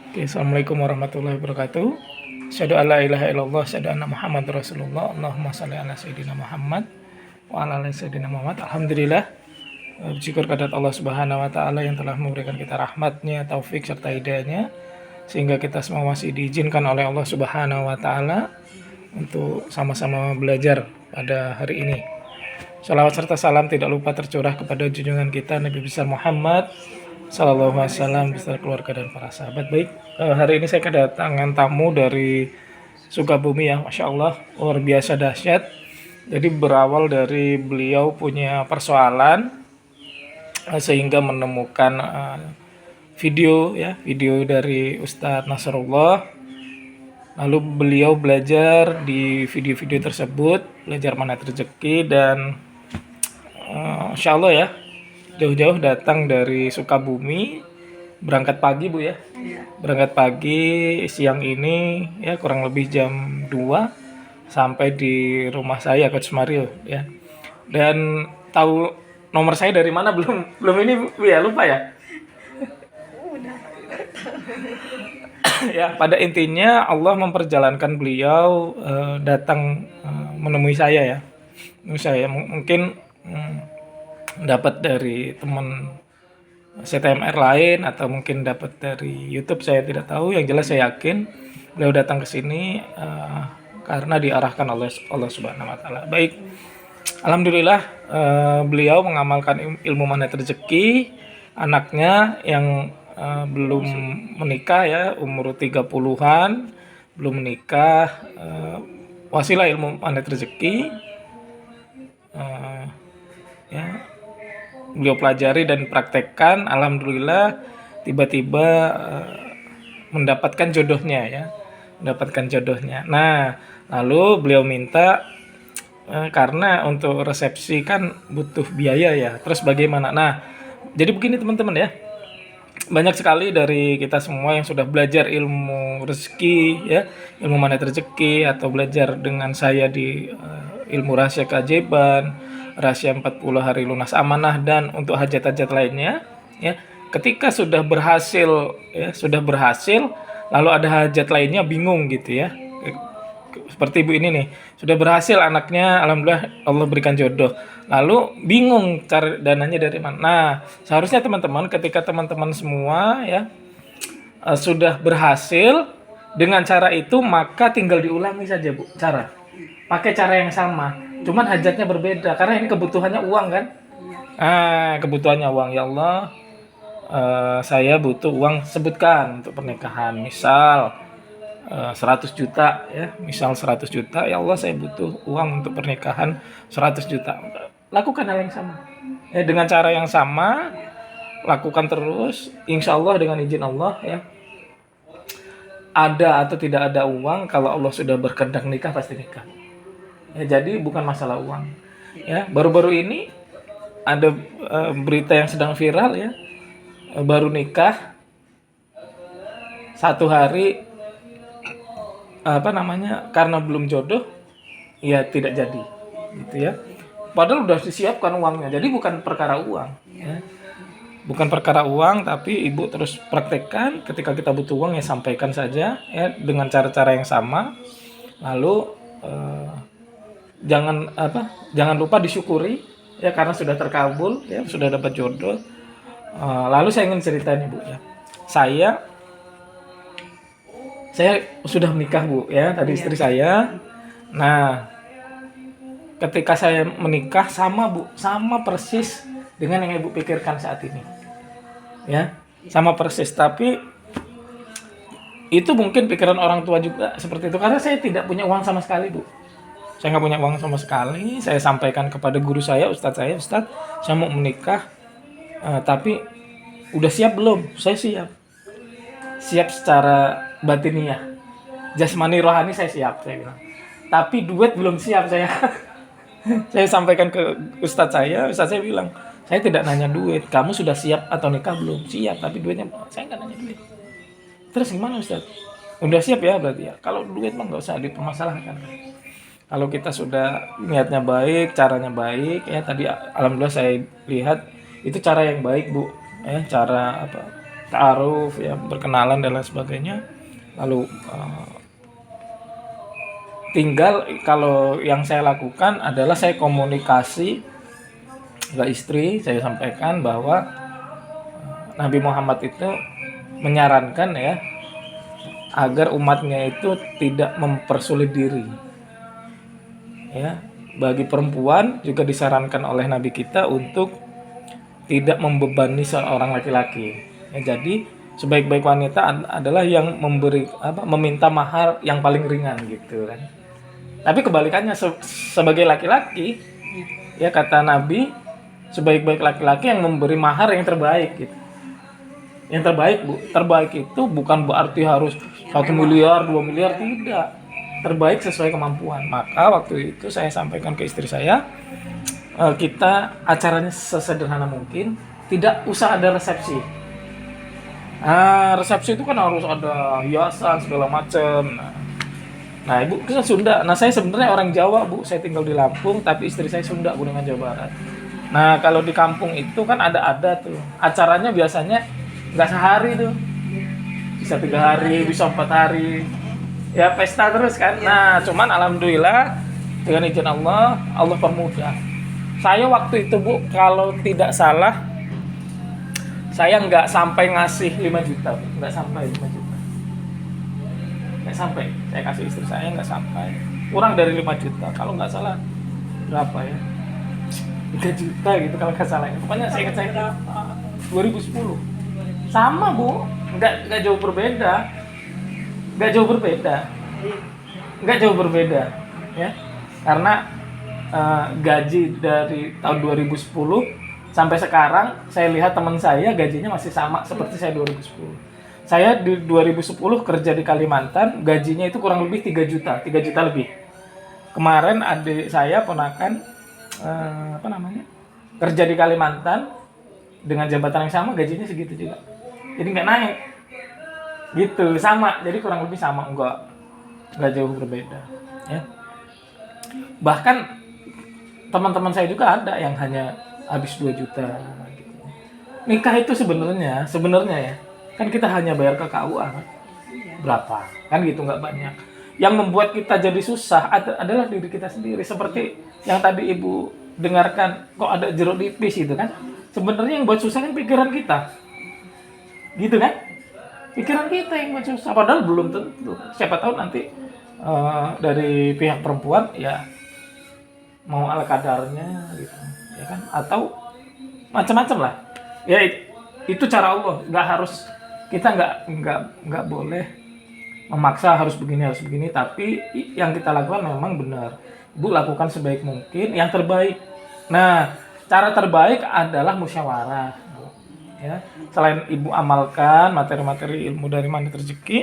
Oke, Assalamualaikum warahmatullahi wabarakatuh. Asyhadu an la ilaha illallah, asyhadu anna Muhammad Rasulullah. Allahumma shalli ala sayyidina Muhammad wa ala ali sayyidina Muhammad. Alhamdulillah, bersyukur kepada Allah Subhanahu wa taala yang telah memberikan kita rahmatnya, taufik serta hidayahnya sehingga kita semua masih diizinkan oleh Allah Subhanahu wa taala untuk sama-sama belajar pada hari ini. Salawat serta salam tidak lupa tercurah kepada junjungan kita Nabi besar Muhammad Sallallahu Alaihi Wasallam beserta keluarga dan para sahabat. Baik, hari ini saya kedatangan tamu dari Sukabumi ya, Masya Allah, luar biasa dahsyat. Jadi berawal dari beliau punya persoalan sehingga menemukan video dari Ustadz Nasrullah. Lalu beliau belajar di video-video tersebut, belajar manat rezeki dan Masya Allah ya, jauh-jauh datang dari Sukabumi, berangkat pagi Bu ya. Iya. Berangkat pagi siang ini ya kurang lebih jam 2 sampai di rumah saya Coach Mario ya. Dan tahu nomor saya dari mana belum ini Bu ya, lupa ya. Udah. Ya, pada intinya Allah memperjalankan beliau datang menemui saya ya. Saya mungkin dapat dari teman CTMR lain atau mungkin dapat dari YouTube, saya tidak tahu. Yang jelas saya yakin beliau datang ke sini karena diarahkan oleh Allah Subhanahu wa taala. Baik. Alhamdulillah beliau mengamalkan ilmu manat rezeki. Anaknya yang belum menikah ya, umur 30-an, belum menikah, wasilah ilmu manat rezeki. Ya, beliau pelajari dan praktekkan, alhamdulillah tiba-tiba mendapatkan jodohnya. Nah, lalu beliau minta karena untuk resepsi kan butuh biaya ya. Terus bagaimana? Nah, jadi begini teman-teman ya. Banyak sekali dari kita semua yang sudah belajar ilmu rezeki ya, ilmu manat rezeki atau belajar dengan saya di ilmu rahasia keajaiban, rahasia 40 hari lunas amanah dan untuk hajat-hajat lainnya ya. Ketika sudah berhasil lalu ada hajat lainnya bingung gitu ya. Seperti ibu ini nih, sudah berhasil anaknya, alhamdulillah Allah berikan jodoh. Lalu bingung cari dananya dari mana. Nah, seharusnya teman-teman ketika teman-teman semua ya sudah berhasil dengan cara itu, maka tinggal diulangi saja Bu, pakai cara yang sama. Cuman hajatnya berbeda karena ini kebutuhannya uang kan. Kebutuhannya uang. Ya Allah, saya butuh uang, sebutkan untuk pernikahan. Misal 100 juta ya. Misal 100 juta. Ya Allah, saya butuh uang untuk pernikahan 100 juta. Lakukan hal yang sama. Dengan cara yang sama, lakukan terus. Insya Allah dengan izin Allah ya. Ada atau tidak ada uang, kalau Allah sudah berkehendak nikah pasti nikah. Ya, jadi bukan masalah uang. Ya, baru-baru ini ada berita yang sedang viral ya, baru nikah 1 hari karena belum jodoh ya tidak jadi, gitu ya. Padahal udah disiapkan uangnya. Jadi bukan perkara uang. Ya. Bukan perkara uang, tapi ibu terus praktekkan. Ketika kita butuh uang ya sampaikan saja ya dengan cara-cara yang sama. Lalu jangan lupa disyukuri ya karena sudah terkabul ya, sudah dapat jodoh. Lalu saya ingin ceritain Ibu ya. Saya sudah menikah Bu ya, tadi istri saya. Nah, ketika saya menikah sama Bu, sama persis dengan yang Ibu pikirkan saat ini. Ya, sama persis, tapi itu mungkin pikiran orang tua juga seperti itu karena saya tidak punya uang sama sekali Bu. Saya nggak punya uang sama sekali. Saya sampaikan kepada guru saya, Ustadz, saya mau menikah, tapi udah siap belum? Saya siap secara batiniah, jasmani rohani saya siap, saya bilang. Tapi duit belum siap saya. Saya sampaikan ke Ustadz saya bilang, saya tidak nanya duit, kamu sudah siap atau nikah belum? Siap, tapi duitnya saya nggak nanya duit. Terus gimana Ustadz? Udah siap ya berarti ya. Kalau duit mah nggak usah dipermasalahkan. Kalau kita sudah niatnya baik, caranya baik ya, tadi alhamdulillah saya lihat itu cara yang baik Bu ya, cara ta'aruf ya, berkenalan dan lain sebagainya. Lalu tinggal kalau yang saya lakukan adalah saya komunikasi ke istri, saya sampaikan bahwa Nabi Muhammad itu menyarankan ya agar umatnya itu tidak mempersulit diri. Ya, bagi perempuan juga disarankan oleh Nabi kita untuk tidak membebani seorang laki-laki. Ya, jadi sebaik-baik wanita adalah yang meminta mahar yang paling ringan gitu kan. Tapi kebalikannya sebagai laki-laki, ya kata Nabi, sebaik-baik laki-laki yang memberi mahar yang terbaik gitu. Yang terbaik, Bu. Terbaik itu bukan berarti harus 1 miliar, 2 miliar, tidak. Terbaik sesuai kemampuan. Maka waktu itu saya sampaikan ke istri saya, kita acaranya sesederhana mungkin, tidak usah ada resepsi. Resepsi itu kan harus ada hiasan segala macam. Nah, ibu kita Sunda. Nah, saya sebenarnya orang Jawa, Bu. Saya tinggal di Lampung, tapi istri saya Sunda, Kuningan, Jawa Barat. Nah, kalau di kampung itu kan ada tuh. Acaranya biasanya nggak sehari tuh. Bisa 3 hari, bisa 4 hari. Ya, pesta terus kan. Nah, cuman alhamdulillah dengan izin Allah, Allah permudah. Saya waktu itu, Bu, kalau tidak salah, saya nggak sampai ngasih 5 juta, Bu. Nggak sampai 5 juta. Nggak sampai, saya kasih istri saya nggak sampai, kurang dari 5 juta kalau nggak salah, berapa ya, 3 juta gitu kalau nggak salah. Pokoknya saya ingat saya 2010 sama, Bu, nggak jauh berbeda, nggak jauh berbeda ya, karena gaji dari tahun 2010 sampai sekarang saya lihat teman saya gajinya masih sama seperti saya 2010. Saya di 2010 kerja di Kalimantan, gajinya itu kurang lebih 3 juta lebih. Kemarin adik saya ponakan kerja di Kalimantan dengan jabatan yang sama, gajinya segitu juga. Jadi nggak naik. Gitu, sama. Jadi kurang lebih sama, nggak jauh berbeda, ya. Bahkan teman-teman saya juga ada yang hanya habis 2 juta gitu. Nikah itu sebenarnya ya, kan kita hanya bayar ke KUA kan? Berapa kan gitu, nggak banyak. Yang membuat kita jadi susah adalah diri kita sendiri, seperti yang tadi ibu dengarkan, kok ada jeruk nipis gitu kan. Sebenarnya yang buat susah kan pikiran kita, gitu kan, pikiran kita yang buat susah, padahal belum tentu. Siapa tahu nanti dari pihak perempuan ya mau ala kadarnya gitu ya kan, atau macam-macam lah ya. Itu cara Allah, nggak harus, kita nggak boleh memaksa harus begini, tapi yang kita lakukan memang benar. Ibu lakukan sebaik mungkin yang terbaik. Nah, cara terbaik adalah musyawarah, ya. Selain ibu amalkan materi-materi ilmu dari Mandit Rezeki,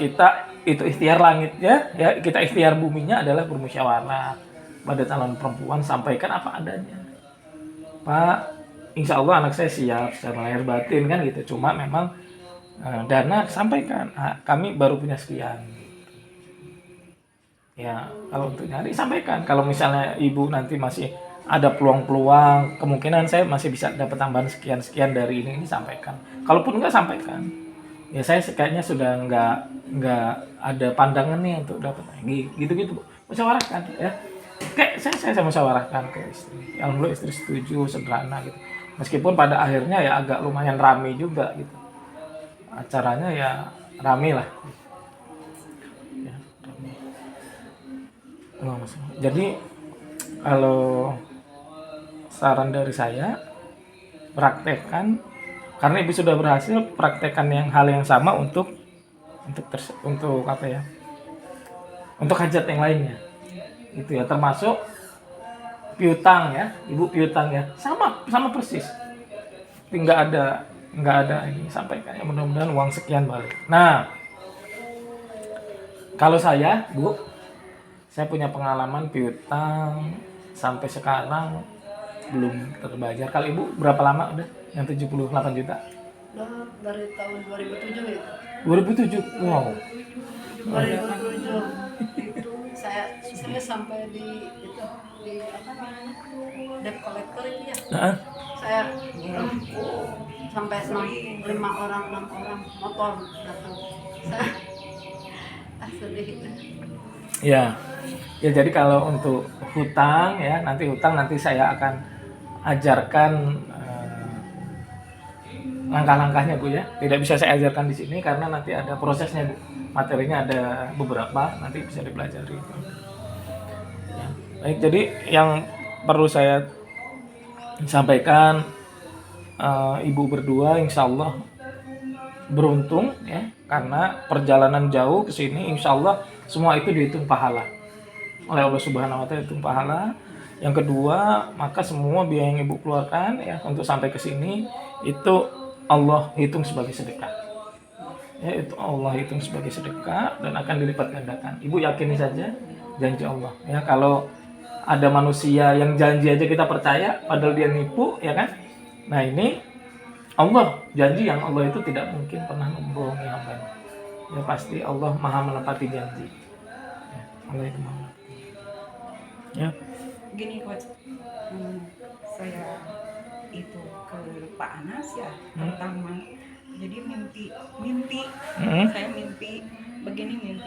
kita itu ikhtiar langitnya, ya, kita ikhtiar buminya adalah bermusyawarah pada calon perempuan, sampaikan apa adanya. Pak, insya Allah anak saya siap secara lahir batin kan gitu, cuma memang dana sampaikan, kami baru punya sekian. Ya, kalau untuk nyari sampaikan. Kalau misalnya ibu nanti masih ada peluang-peluang, kemungkinan saya masih bisa dapat tambahan sekian dari ini sampaikan. Kalaupun enggak, sampaikan. Ya saya kayaknya sudah enggak ada pandangan nih untuk dapat gitu-gitu. Musyawarahkan ya. Kayak saya musyawarahkan ke istri. Alhamdulillah istri setuju, sederhana gitu. Meskipun pada akhirnya ya agak lumayan rame juga gitu. Acaranya ya rame lah. Ya, rame. Jadi kalau saran dari saya, praktekkan, karena ibu sudah berhasil, praktekkan hal yang sama untuk apa ya? Untuk hajat yang lainnya. Itu ya, termasuk piutang ya, ibu piutang ya, sama persis. Tapi nggak ada ini, sampaikan ya, mudah-mudahan uang sekian balik. Nah, kalau saya, Bu, saya punya pengalaman piutang sampai sekarang belum terbayar. Kalau ibu berapa lama udah yang 78 juta? Dari tahun 2007 itu. 2007, wow. 2007 itu saya sampai di itu di apa namanya debt collector itu ya. Nah, Saya sampai 6 orang motor datang. Saya sedih itu. ya, ya jadi kalau untuk hutang ya nanti saya akan ajarkan langkah-langkahnya Bu ya. Tidak bisa saya ajarkan di sini karena nanti ada prosesnya Bu. Materinya ada beberapa, nanti bisa dipelajari. Ya. Baik, jadi yang perlu saya sampaikan ibu berdua insya Allah beruntung ya karena perjalanan jauh ke sini insya Allah semua itu dihitung pahala oleh Allah Subhanahu wa taala, hitung pahala. Yang kedua, maka semua biaya yang ibu keluarkan ya untuk sampai ke sini itu Allah hitung sebagai sedekah. Ya, itu Allah hitung sebagai sedekah dan akan dilipat gandakan. Ibu yakini saja janji Allah. Ya, kalau ada manusia yang janji aja kita percaya padahal dia nipu ya kan. Nah, ini Allah janji yang Allah itu tidak mungkin pernah membohongi hambanya. Ya pasti Allah Maha menepati janji. Ya, Allah itu Maha. Ya. Gini coach, saya itu ke Pak Anas ya pertama, jadi mimpi Hmm. saya mimpi begini, mimpi